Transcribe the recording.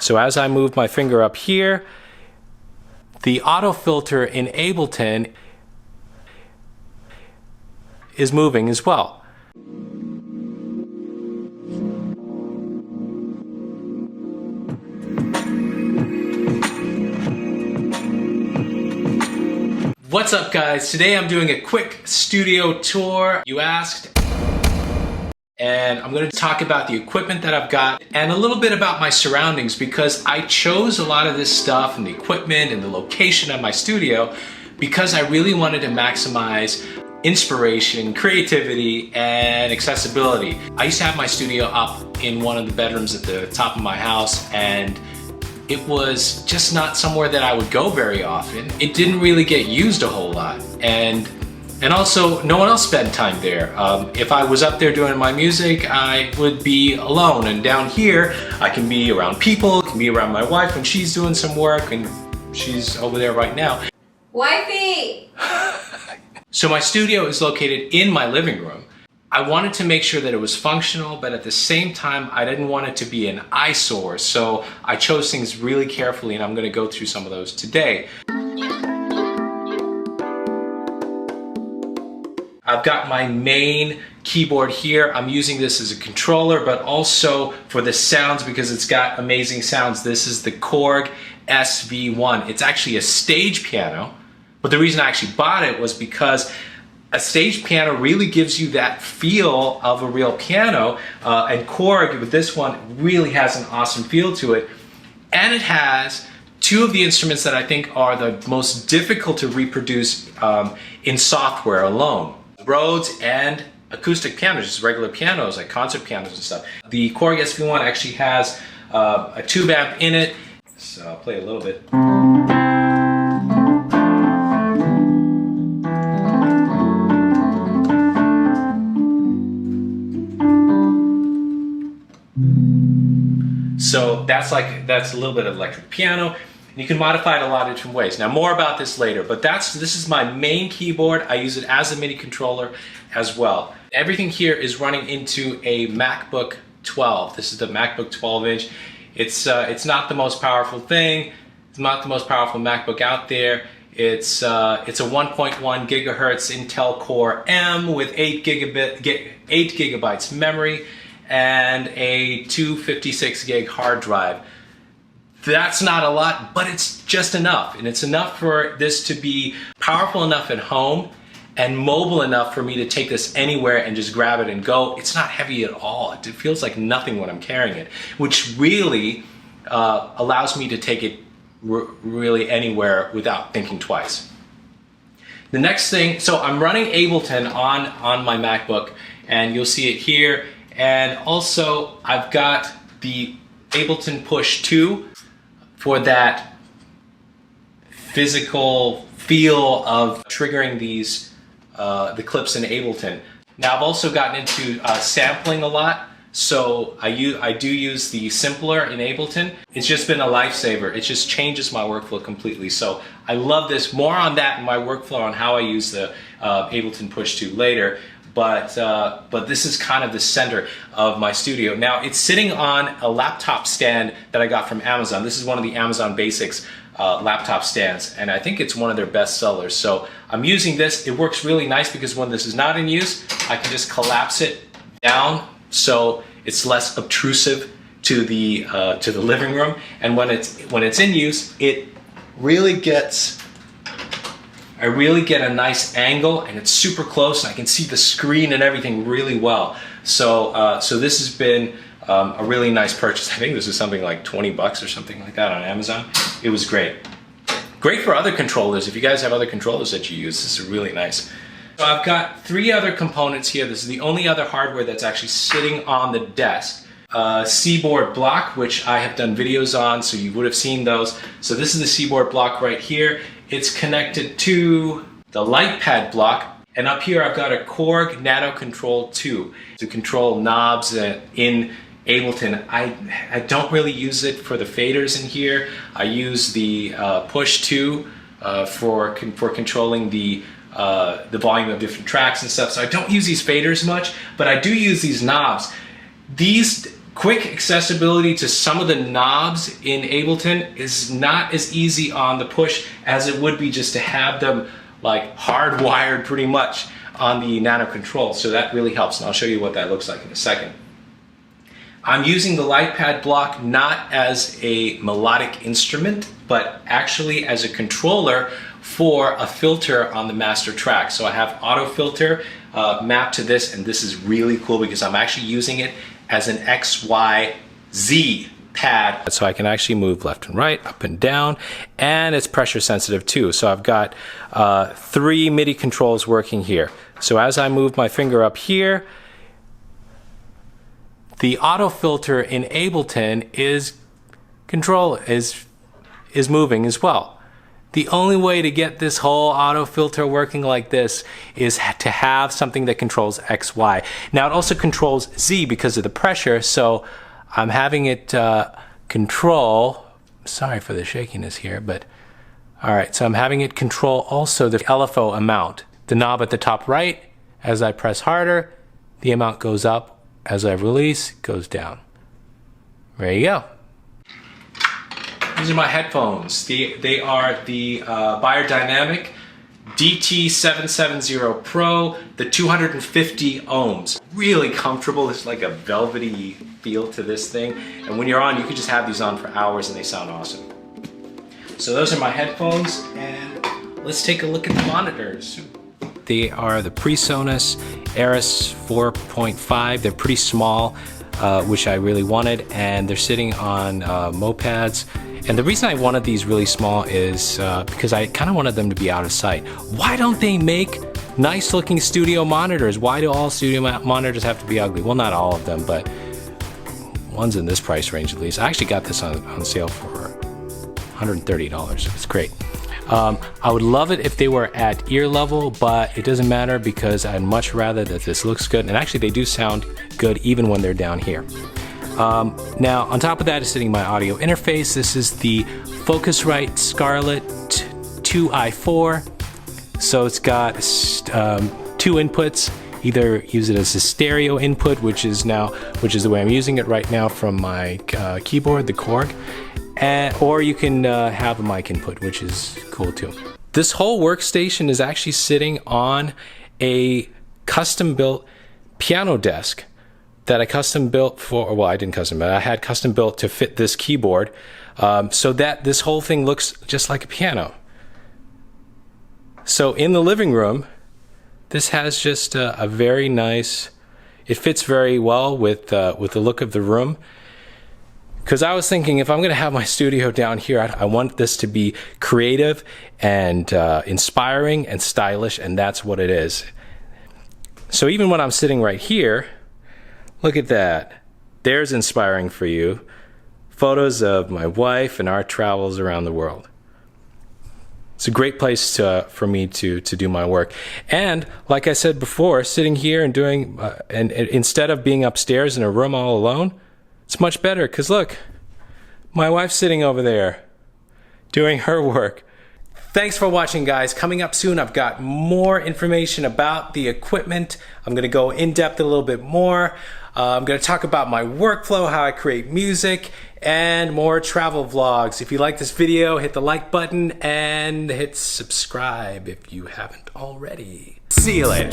So as I move my finger up here, the auto filter in Ableton is moving as well. What's up, guys? Today I'm doing a quick studio tour. You asked, and I'm going to talk about the equipment that I've got and a little bit about my surroundings, because I chose a lot of this stuff and the equipment and the location of my studio because I really wanted to maximize inspiration, creativity, and accessibility. I used to have my studio up in one of the bedrooms at the top of my house, and it was just not somewhere that I would go very often. It didn't really get used a whole lot. And also, no one else spent time there. If I was up there doing my music, I would be alone. And down here, I can be around people, I can be around my wife when she's doing some work, and she's over there right now. Wifey! So my studio is located in my living room. I wanted to make sure that it was functional, but at the same time, I didn't want it to be an eyesore. So I chose things really carefully, and I'm gonna go through some of those today. I've got my main keyboard here. I'm using this as a controller, but also for the sounds, because it's got amazing sounds. This is the Korg SV1. It's actually a stage piano, but the reason I actually bought it was because a stage piano really gives you that feel of a real piano, and Korg with this one really has an awesome feel to it. And it has two of the instruments that I think are the most difficult to reproduce in software alone. Rhodes and acoustic pianos, just regular pianos like concert pianos and stuff. The Korg SV1 actually has a tube amp in it, so I'll play a little bit. So that's a little bit of electric piano, and you can modify it a lot of different ways. Now, more about this later, but this is my main keyboard. I use it as a MIDI controller as well. Everything here is running into a MacBook 12. This is the MacBook 12-inch. It's not the most powerful thing. It's not the most powerful MacBook out there. It's a 1.1 gigahertz Intel Core M with 8 gigabytes memory and a 256 gig hard drive. That's not a lot, but it's just enough. And it's enough for this to be powerful enough at home and mobile enough for me to take this anywhere and just grab it and go. It's not heavy at all. It feels like nothing when I'm carrying it, which really allows me to take it really anywhere without thinking twice. The next thing, so I'm running Ableton on my MacBook, and you'll see it here. And also, I've got the Ableton Push 2 for that physical feel of triggering these the clips in Ableton. Now, I've also gotten into sampling a lot, so I do use the simpler in Ableton. It's just been a lifesaver. It just changes my workflow completely. So I love this. More on that in my workflow on how I use the Ableton Push 2 later. But this is kind of the center of my studio. Now, it's sitting on a laptop stand that I got from Amazon. This is one of the Amazon Basics laptop stands, and I think it's one of their best sellers. So I'm using this. It works really nice because when this is not in use, I can just collapse it down so it's less obtrusive to the living room. And when it's in use, it really gets. I really get a nice angle, and it's super close, and I can see the screen and everything really well. So this has been a really nice purchase. I think this is something like 20 bucks or something like that on Amazon. It was great. Great for other controllers. If you guys have other controllers that you use, this is really nice. So I've got 3 other components here. This is the only other hardware that's actually sitting on the desk. Seaboard block, which I have done videos on, so you would have seen those. So this is the Seaboard block right here. It's connected to the Lightpad block, and up here I've got a Korg Nano Control 2 to control knobs in Ableton. I don't really use it for the faders in here. I use the Push 2 for controlling the volume of different tracks and stuff. So I don't use these faders much, but I do use these knobs. These Quick accessibility to some of the knobs in Ableton is not as easy on the push as it would be just to have them like hardwired pretty much on the Nano Control. So that really helps, and I'll show you what that looks like in a second. I'm using the Lightpad block not as a melodic instrument, but actually as a controller for a filter on the master track. So I have auto filter mapped to this, and this is really cool because I'm actually using it as an XYZ pad. So I can actually move left and right, up and down, and it's pressure sensitive too. So I've got 3 MIDI controls working here. So as I move my finger up here, the auto filter in Ableton is moving as well. The only way to get this whole auto filter working like this is to have something that controls X, Y. Now it also controls Z because of the pressure, so I'm having it control, sorry for the shakiness here, but all right, so I'm having it control also the LFO amount. The knob at the top right, as I press harder, the amount goes up. As I release, it goes down. There you go. These are my headphones. They are the Beyerdynamic DT770 Pro, the 250 ohms. Really comfortable. It's like a velvety feel to this thing. And when you're on, you can just have these on for hours and they sound awesome. So those are my headphones, and let's take a look at the monitors. They are the PreSonus Eris 4.5. They're pretty small, which I really wanted, and they're sitting on mopeds. And the reason I wanted these really small is because I kind of wanted them to be out of sight. Why don't they make nice looking studio monitors? Why do all studio monitors have to be ugly? Well, not all of them, but ones in this price range at least. I actually got this on sale for $130. It's great. I would love it if they were at ear level, but it doesn't matter because I'd much rather that this looks good. And actually they do sound good even when they're down here. Now on top of that is sitting my audio interface. This is the Focusrite Scarlett 2i4. So it's got 2 inputs. Either use it as a stereo input, which is the way I'm using it right now from my keyboard, the Korg. Or you can have a mic input, which is cool too. This whole workstation is actually sitting on a custom-built piano desk that I custom built for, well, I didn't custom, but I had custom built to fit this keyboard so that this whole thing looks just like a piano. So in the living room, this has just a very nice, it fits very well with the look of the room. Because I was thinking, if I'm going to have my studio down here, I want this to be creative and inspiring and stylish, and that's what it is. So even when I'm sitting right here, look at that. There's inspiring for you. Photos of my wife and our travels around the world. It's a great place for me to do my work. And like I said before, sitting here and doing, and instead of being upstairs in a room all alone, it's much better because look, my wife's sitting over there doing her work. Thanks for watching, guys. Coming up soon, I've got more information about the equipment. I'm going to go in depth a little bit more. I'm going to talk about my workflow, how I create music, and more travel vlogs. If you like this video, hit the like button and hit subscribe if you haven't already. See you later.